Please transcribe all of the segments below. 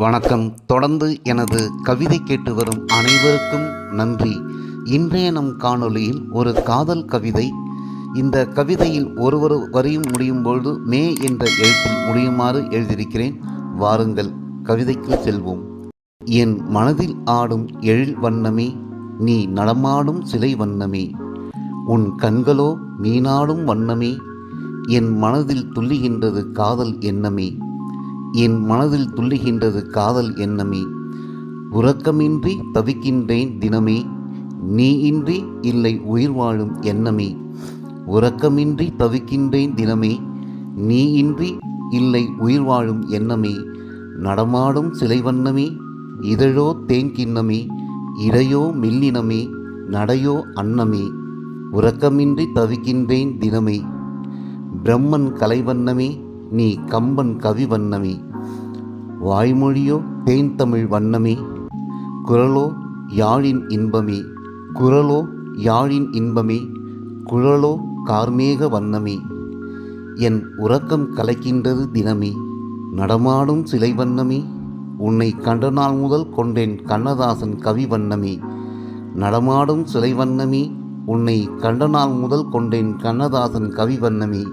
வணக்கம். தொடர்ந்து எனது கவிதை கேட்டு வரும் அனைவருக்கும் நன்றி. இன்றைய நம் காணொளியில் ஒரு காதல் கவிதை. இந்த கவிதையில் ஒரு வரியும் முடியும் பொழுது மே என்ற எழுத்தில் முடியுமாறு எழுதியிருக்கிறேன். வாருங்கள் கவிதைக்கு செல்வோம். என் மனதில் ஆடும் எழில் வண்ணமே, நீ நடமாடும் சிலை வண்ணமே, உன் கண்களோ மீனாடும் வண்ணமே, என் மனதில் துள்ளுகின்றது காதல் எண்ணமே, என் மனதில் துள்ளுகின்றது காதல் எண்ணமே, உறக்கமின்றி தவிக்கின்றேன் தினமே, நீ இன்றி இல்லை உயிர் வாழும் எண்ணமே, உறக்கமின்றி தவிக்கின்றேன் தினமே, நீ இன்றி இல்லை உயிர் வாழும் எண்ணமே, நடமாடும் சிலை வண்ணமே, இதழோ தேன்கிண்ணமே, இடையோ மெல்லினமே, நடையோ அன்னமே, உறக்கமின்றி தவிக்கின்றேன் தினமே, பிரம்மன் கலைவண்ணமே, நீ கம்பன் கவி வண்ணமே, வாய்மொழியோ தேன் தமிழ் வண்ணமே, குரலோ யாழின் இன்பமே, குரலோ யாழின் இன்பமே, குழலோ கார்மேக வண்ணமே, என் உறக்கம் கலைக்கின்றது தினமே, நடமாடும் சிலை வண்ணமே, உன்னை கண்ட நாள் முதல் கொண்டேன் கண்ணதாசன் கவி வண்ணமே, நடமாடும் சிலை வண்ணமே, உன்னை கண்ட நாள் முதல் கொண்டேன் கண்ணதாசன் கவி வண்ணமே,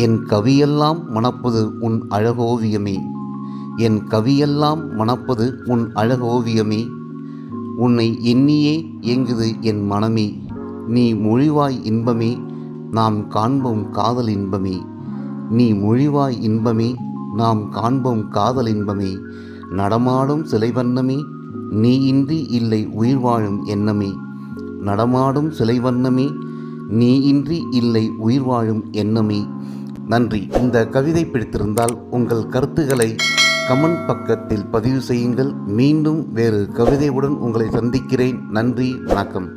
என் கவியெல்லாம் மணப்பது உன் அழகோவியமே, என் கவியெல்லாம் மணப்பது உன் அழகோவியமே, உன்னை எண்ணியே இயங்குது என் மனமே, நீ மொழிவாய் இன்பமே, நாம் காண்போம் காதல் இன்பமே, நீ மொழிவாய் இன்பமே, நாம் காண்போம் காதல் இன்பமே, நடமாடும் சிலை வண்ணமே, நீ இன்றி இல்லை உயிர் வாழும் எண்ணமே, நடமாடும் சிலை வண்ணமே, நீ இன்றி இல்லை உயிர் வாழும் எண்ணமே. நன்றி. இந்த கவிதை பிடித்திருந்தால் உங்கள் கருத்துக்களை கமெண்ட் பக்கத்தில் பதிவு செய்யுங்கள். மீண்டும் வேறு கவிதையுடன் உங்களை சந்திக்கிறேன். நன்றி, வணக்கம்.